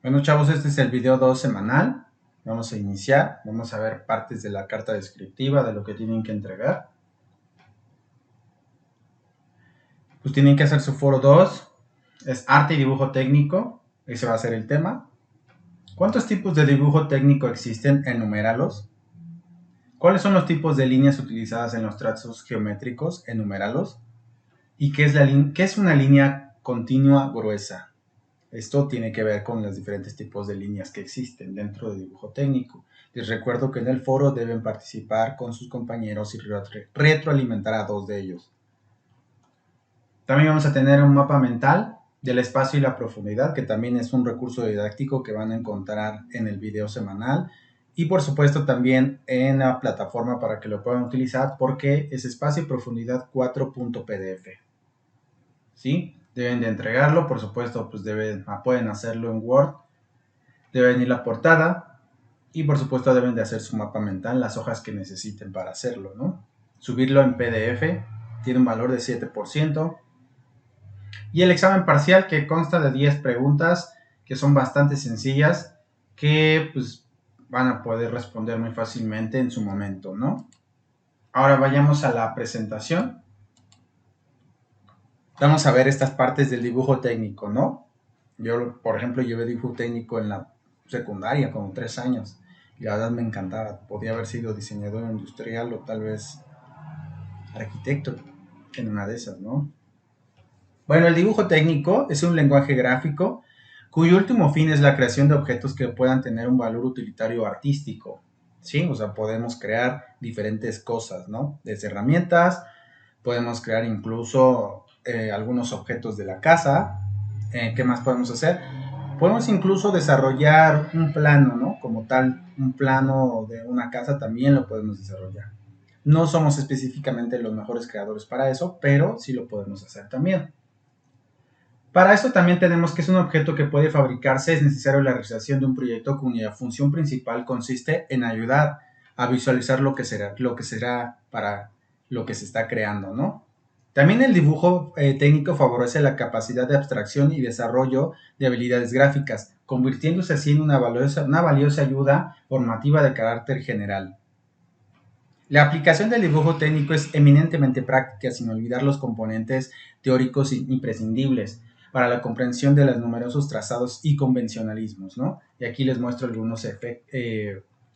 Bueno, chavos, este es el video 2 semanal. Vamos a iniciar. Vamos a ver partes de la carta descriptiva de lo que tienen que entregar. Pues tienen que hacer su foro 2. Es arte y dibujo técnico. Ese va a ser el tema. ¿Cuántos tipos de dibujo técnico existen? Enuméralos. ¿Cuáles son los tipos de líneas utilizadas en los trazos geométricos? Enuméralos. ¿Y qué es una línea continua gruesa? Esto tiene que ver con los diferentes tipos de líneas que existen dentro de dibujo técnico. Les recuerdo que en el foro deben participar con sus compañeros y retroalimentar a 2 de ellos. También vamos a tener un mapa mental del espacio y la profundidad, que también es un recurso didáctico que van a encontrar en el video semanal. Y por supuesto también en la plataforma para que lo puedan utilizar, porque es espacio y profundidad 4.pdf. ¿Sí? Deben de entregarlo, por supuesto, pues pueden hacerlo en Word, deben ir la portada y por supuesto deben de hacer su mapa mental, las hojas que necesiten para hacerlo, ¿no? Subirlo en PDF, tiene un valor de 7%. Y el examen parcial, que consta de 10 preguntas que son bastante sencillas, que pues van a poder responder muy fácilmente en su momento, ¿no? Ahora vayamos a la presentación. Vamos a ver estas partes del dibujo técnico, ¿no? Yo, por ejemplo, llevé dibujo técnico en la secundaria, como 3 años. Y la verdad me encantaba. Podía haber sido diseñador industrial o tal vez arquitecto en una de esas, ¿no? Bueno, el dibujo técnico es un lenguaje gráfico cuyo último fin es la creación de objetos que puedan tener un valor utilitario artístico. ¿Sí? O sea, podemos crear diferentes cosas, ¿no? Desde herramientas, podemos crear incluso algunos objetos de la casa. ¿Qué más podemos hacer? Podemos incluso desarrollar un plano, ¿no? Como tal, un plano de una casa también lo podemos desarrollar. No somos específicamente los mejores creadores para eso, pero sí lo podemos hacer también. Para esto también tenemos que es un objeto que puede fabricarse, es necesario la realización de un proyecto cuya función principal consiste en ayudar a visualizar lo que será para lo que se está creando, ¿no? También el dibujo técnico favorece la capacidad de abstracción y desarrollo de habilidades gráficas, convirtiéndose así en una valiosa ayuda formativa de carácter general. La aplicación del dibujo técnico es eminentemente práctica, sin olvidar los componentes teóricos imprescindibles para la comprensión de los numerosos trazados y convencionalismos, ¿no? Y aquí les muestro algunos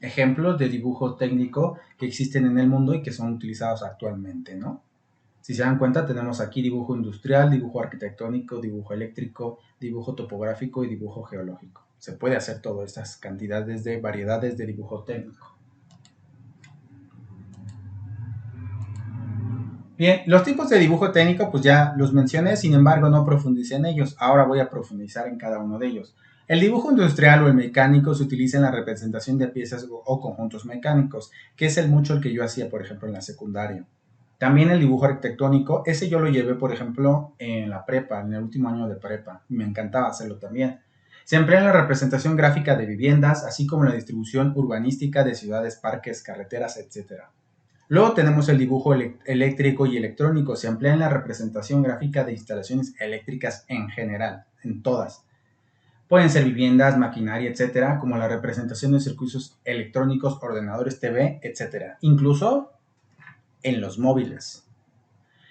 ejemplos de dibujo técnico que existen en el mundo y que son utilizados actualmente, ¿no? Si se dan cuenta, tenemos aquí dibujo industrial, dibujo arquitectónico, dibujo eléctrico, dibujo topográfico y dibujo geológico. Se puede hacer todas estas cantidades de variedades de dibujo técnico. Bien, los tipos de dibujo técnico pues ya los mencioné, sin embargo no profundicé en ellos. Ahora voy a profundizar en cada uno de ellos. El dibujo industrial o el mecánico se utiliza en la representación de piezas o conjuntos mecánicos, que es mucho el que yo hacía, por ejemplo, en la secundaria. También el dibujo arquitectónico, ese yo lo llevé, por ejemplo, en la prepa, en el último año de prepa. Me encantaba hacerlo también. Se emplea en la representación gráfica de viviendas, así como en la distribución urbanística de ciudades, parques, carreteras, etc. Luego tenemos el dibujo eléctrico y electrónico. Se emplea en la representación gráfica de instalaciones eléctricas en general, en todas. Pueden ser viviendas, maquinaria, etcétera, como la representación de circuitos electrónicos, ordenadores, TV, etcétera. Incluso en los móviles.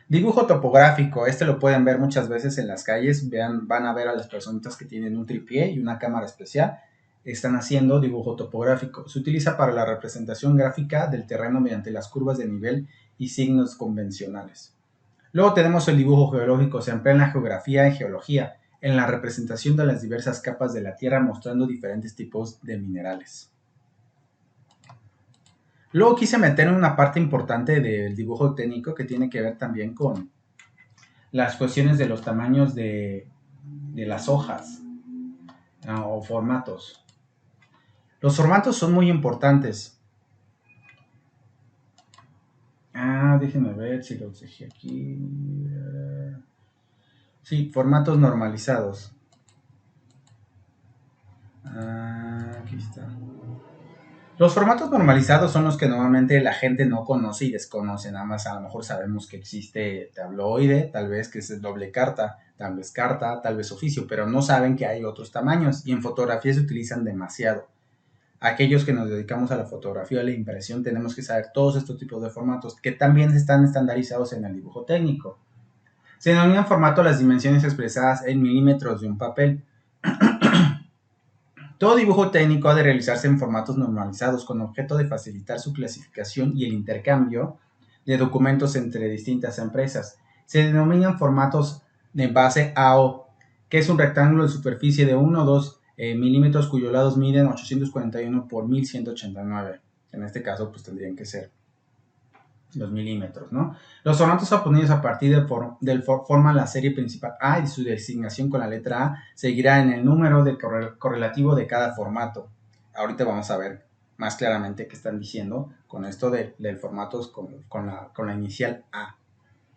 Dibujo topográfico, este lo pueden ver muchas veces en las calles, van a ver a las personitas que tienen un tripié y una cámara especial, están haciendo dibujo topográfico. Se utiliza para la representación gráfica del terreno mediante las curvas de nivel y signos convencionales. Luego tenemos el dibujo geológico, se emplea en la geografía y geología, en la representación de las diversas capas de la Tierra mostrando diferentes tipos de minerales. Luego quise meter una parte importante del dibujo técnico que tiene que ver también con las cuestiones de los tamaños de las hojas o formatos. Los formatos son muy importantes. Déjenme ver si los dejé aquí. Sí, formatos normalizados. Aquí está. Los formatos normalizados son los que normalmente la gente no conoce y desconoce, nada más a lo mejor sabemos que existe tabloide, tal vez que es doble carta, tal vez oficio, pero no saben que hay otros tamaños y en fotografía se utilizan demasiado. Aquellos que nos dedicamos a la fotografía o a la impresión tenemos que saber todos estos tipos de formatos que también están estandarizados en el dibujo técnico. Se denominan formato las dimensiones expresadas en milímetros de un papel. Todo dibujo técnico ha de realizarse en formatos normalizados con objeto de facilitar su clasificación y el intercambio de documentos entre distintas empresas. Se denominan formatos de base AO, que es un rectángulo de superficie de 1 o 2 milímetros cuyos lados miden 841 por 1189. En este caso, pues tendrían que ser los milímetros, ¿no? Los formatos obtenidos a partir forman la serie principal A y su designación con la letra A seguirá en el número correlativo de cada formato. Ahorita vamos a ver más claramente qué están diciendo con esto del formato con la inicial A.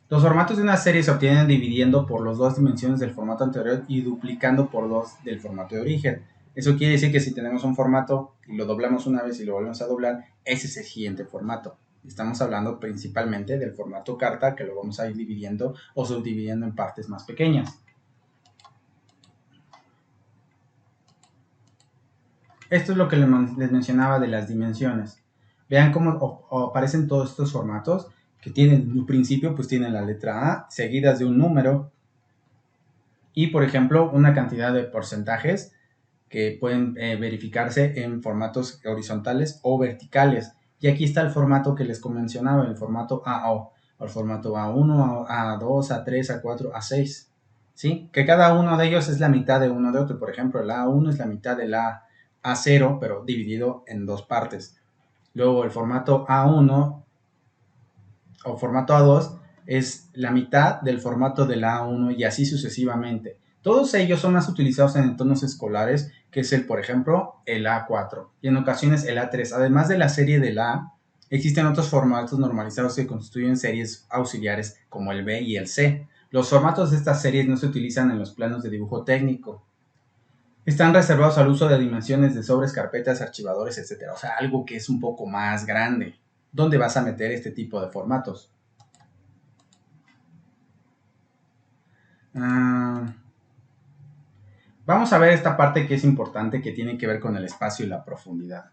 Los formatos de una serie se obtienen dividiendo por las dos dimensiones del formato anterior y duplicando por 2 del formato de origen. Eso quiere decir que si tenemos un formato y lo doblamos una vez y lo volvemos a doblar, ese es el siguiente formato. Estamos hablando principalmente del formato carta, que lo vamos a ir dividiendo o subdividiendo en partes más pequeñas. Esto es lo que les mencionaba de las dimensiones. Vean cómo aparecen todos estos formatos que tienen un principio, pues tienen la letra A, seguidas de un número y, por ejemplo, una cantidad de porcentajes que pueden verificarse en formatos horizontales o verticales. Y aquí está el formato que les mencionaba, el formato AO, el formato A1, A2, A3, A4, A6, ¿sí? Que cada uno de ellos es la mitad de uno de otro. Por ejemplo, el A1 es la mitad del A0, pero dividido en dos partes. Luego el formato A1 o formato A2 es la mitad del formato del A1 y así sucesivamente. Todos ellos son más utilizados en entornos escolares, que es por ejemplo, el A4 y en ocasiones el A3. Además de la serie del A, existen otros formatos normalizados que constituyen series auxiliares como el B y el C. Los formatos de estas series no se utilizan en los planos de dibujo técnico. Están reservados al uso de dimensiones de sobres, carpetas, archivadores, etc. O sea, algo que es un poco más grande. ¿Dónde vas a meter este tipo de formatos? Vamos a ver esta parte que es importante, que tiene que ver con el espacio y la profundidad.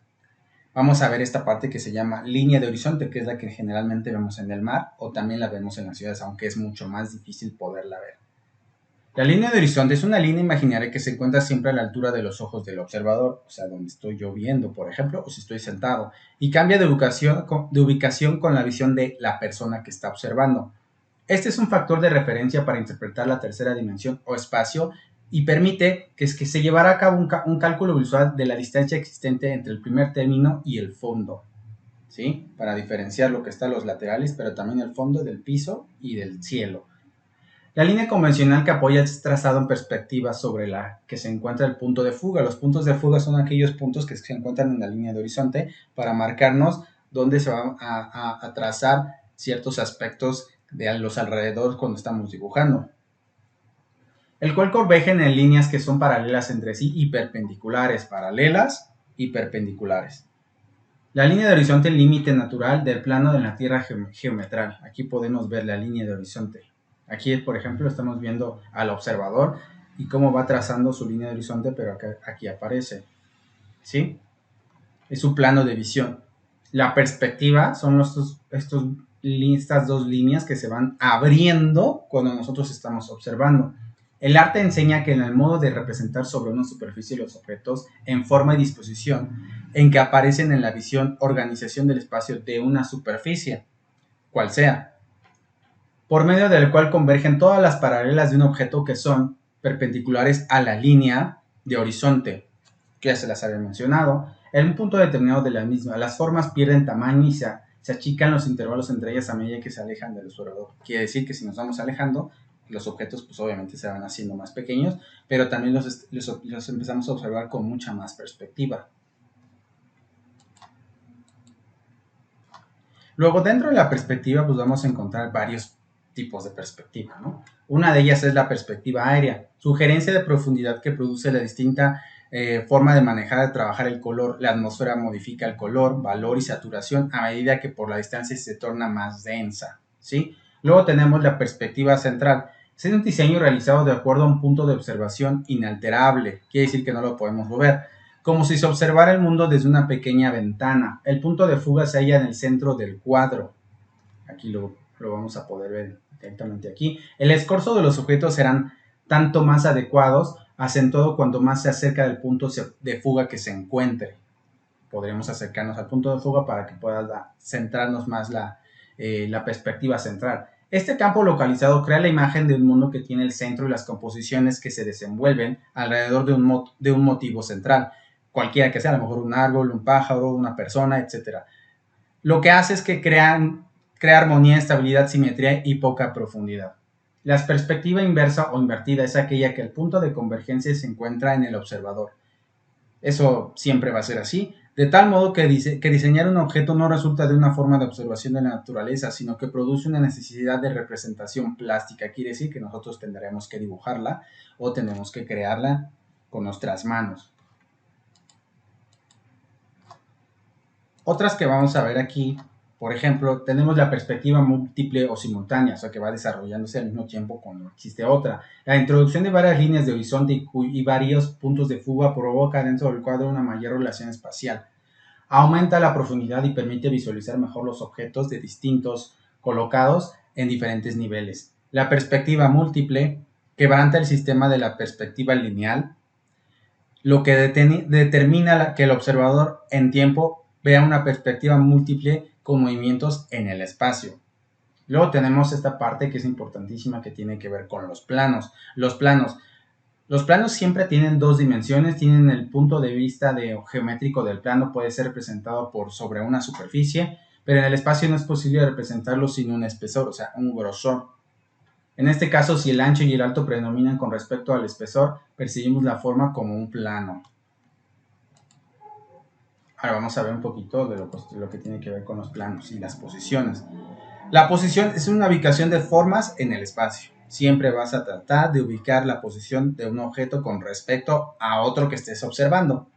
Vamos a ver esta parte que se llama línea de horizonte, que es la que generalmente vemos en el mar o también la vemos en las ciudades, aunque es mucho más difícil poderla ver. La línea de horizonte es una línea imaginaria que se encuentra siempre a la altura de los ojos del observador, o sea, donde estoy yo viendo, por ejemplo, o si estoy sentado, y cambia de ubicación con la visión de la persona que está observando. Este es un factor de referencia para interpretar la tercera dimensión o espacio y permite que se llevara a cabo un cálculo visual de la distancia existente entre el primer término y el fondo, ¿sí? Para diferenciar lo que está a los laterales, pero también el fondo del piso y del cielo. La línea convencional que apoya es trazado en perspectiva sobre la que se encuentra el punto de fuga. Los puntos de fuga son aquellos puntos que se encuentran en la línea de horizonte para marcarnos dónde se van a trazar ciertos aspectos de los alrededores cuando estamos dibujando. El cual convergen en líneas que son paralelas entre sí y perpendiculares. Paralelas y perpendiculares. La línea de horizonte es el límite natural del plano de la Tierra geometral. Aquí podemos ver la línea de horizonte. Aquí, por ejemplo, estamos viendo al observador y cómo va trazando su línea de horizonte, pero aquí aparece, ¿sí? Es su plano de visión. La perspectiva son estas dos líneas que se van abriendo cuando nosotros estamos observando. El arte enseña que en el modo de representar sobre una superficie los objetos en forma y disposición en que aparecen en la visión, organización del espacio de una superficie, cual sea, por medio del cual convergen todas las paralelas de un objeto que son perpendiculares a la línea de horizonte, que ya se las había mencionado, en un punto determinado de la misma. Las formas pierden tamaño y se achican los intervalos entre ellas a medida que se alejan del observador. Quiere decir que si nos vamos alejando, los objetos pues obviamente se van haciendo más pequeños, pero también los empezamos a observar con mucha más perspectiva. Luego, dentro de la perspectiva, pues vamos a encontrar varios tipos de perspectiva, ¿no? Una de ellas es la perspectiva aérea, sugerencia de profundidad que produce la distinta forma de manejar, de trabajar el color. La atmósfera modifica el color, valor y saturación a medida que por la distancia se torna más densa, ¿sí? Luego tenemos la perspectiva central. Es un diseño realizado de acuerdo a un punto de observación inalterable, quiere decir que no lo podemos mover, como si se observara el mundo desde una pequeña ventana. El punto de fuga se halla en el centro del cuadro. Aquí lo vamos a poder ver directamente aquí. El escorzo de los objetos serán tanto más adecuados, acentuado cuanto más se acerca del punto de fuga que se encuentre. Podremos acercarnos al punto de fuga para que pueda centrarnos más la perspectiva central. Este campo localizado crea la imagen de un mundo que tiene el centro y las composiciones que se desenvuelven alrededor de un motivo central, cualquiera que sea, a lo mejor un árbol, un pájaro, una persona, etc. Lo que hace es que crea armonía, estabilidad, simetría y poca profundidad. La perspectiva inversa o invertida es aquella que el punto de convergencia se encuentra en el observador. Eso siempre va a ser así, de tal modo que diseñar un objeto no resulta de una forma de observación de la naturaleza, sino que produce una necesidad de representación plástica. Quiere decir que nosotros tendremos que dibujarla o tenemos que crearla con nuestras manos. Otras que vamos a ver aquí, por ejemplo, tenemos la perspectiva múltiple o simultánea, o sea que va desarrollándose al mismo tiempo cuando existe otra. La introducción de varias líneas de horizonte y varios puntos de fuga provoca dentro del cuadro una mayor relación espacial. Aumenta la profundidad y permite visualizar mejor los objetos de distintos colocados en diferentes niveles. La perspectiva múltiple quebranta el sistema de la perspectiva lineal, lo que determina que el observador en tiempo vea una perspectiva múltiple con movimientos en el espacio. Luego tenemos esta parte que es importantísima, que tiene que ver con los planos. Los planos siempre tienen dos dimensiones, tienen el punto de vista geométrico del plano, puede ser representado por sobre una superficie, pero en el espacio no es posible representarlo sin un espesor, o sea, un grosor. En este caso, si el ancho y el alto predominan con respecto al espesor, percibimos la forma como un plano. Ahora vamos a ver un poquito de lo que tiene que ver con los planos y las posiciones. La posición es una ubicación de formas en el espacio. Siempre vas a tratar de ubicar la posición de un objeto con respecto a otro que estés observando.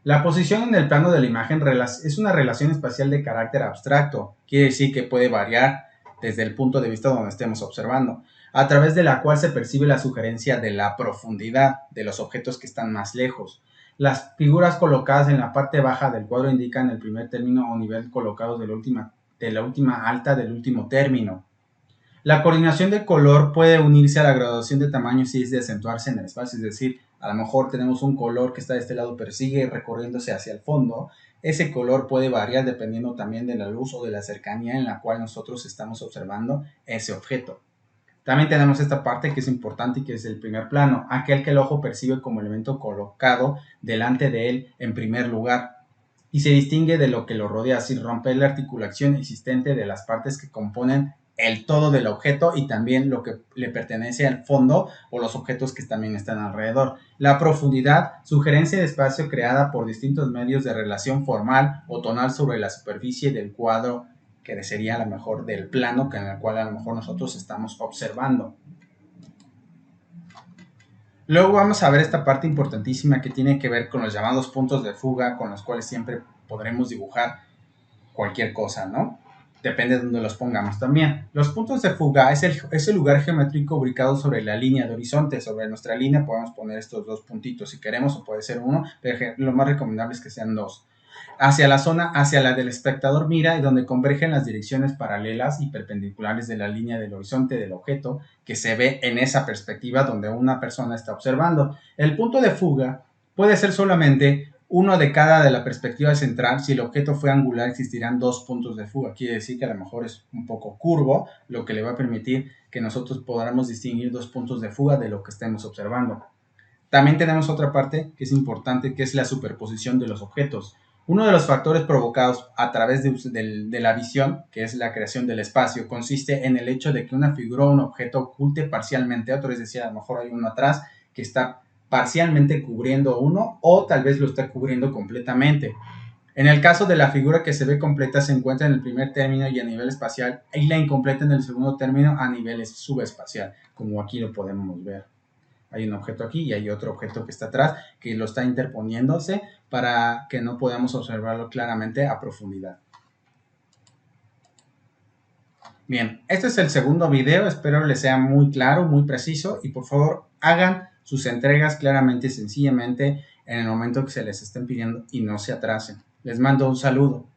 La posición en el plano de la imagen es una relación espacial de carácter abstracto. Quiere decir que puede variar desde el punto de vista donde estemos observando, a través de la cual se percibe la sugerencia de la profundidad de los objetos que están más lejos. Las figuras colocadas en la parte baja del cuadro indican el primer término o nivel colocados de la última alta del último término. La coordinación de color puede unirse a la graduación de tamaño si es de acentuarse en el espacio, es decir, a lo mejor tenemos un color que está de este lado pero sigue recorriéndose hacia el fondo. Ese color puede variar dependiendo también de la luz o de la cercanía en la cual nosotros estamos observando ese objeto. También tenemos esta parte que es importante y que es el primer plano, aquel que el ojo percibe como elemento colocado delante de él en primer lugar y se distingue de lo que lo rodea sin romper la articulación existente de las partes que componen el todo del objeto y también lo que le pertenece al fondo o los objetos que también están alrededor. La profundidad, sugerencia de espacio creada por distintos medios de relación formal o tonal sobre la superficie del cuadro, que sería a lo mejor del plano en el cual a lo mejor nosotros estamos observando. Luego vamos a ver esta parte importantísima que tiene que ver con los llamados puntos de fuga, con los cuales siempre podremos dibujar cualquier cosa, ¿no? Depende de donde los pongamos también. Los puntos de fuga es el lugar geométrico ubicado sobre la línea de horizonte. Sobre nuestra línea podemos poner estos dos puntitos si queremos, o puede ser uno, pero lo más recomendable es que sean dos. Hacia la zona hacia la del espectador mira y donde convergen las direcciones paralelas y perpendiculares de la línea del horizonte del objeto que se ve en esa perspectiva donde una persona está observando. El punto de fuga puede ser solamente uno de cada de la perspectiva central. Si el objeto fue angular, existirán dos puntos de fuga. Quiere decir que a lo mejor es un poco curvo, lo que le va a permitir que nosotros podamos distinguir dos puntos de fuga de lo que estemos observando. También tenemos otra parte que es importante, que es la superposición de los objetos. Uno de los factores provocados a través de la visión, que es la creación del espacio, consiste en el hecho de que una figura o un objeto oculte parcialmente a otro, es decir, a lo mejor hay uno atrás que está parcialmente cubriendo uno o tal vez lo está cubriendo completamente. En el caso de la figura que se ve completa se encuentra en el primer término y a nivel espacial y la incompleta en el segundo término a nivel subespacial, como aquí lo podemos ver. Hay un objeto aquí y hay otro objeto que está atrás que lo está interponiéndose para que no podamos observarlo claramente a profundidad. Bien, este es el segundo video, espero les sea muy claro, muy preciso y por favor hagan sus entregas claramente y sencillamente en el momento que se les estén pidiendo y no se atrasen. Les mando un saludo.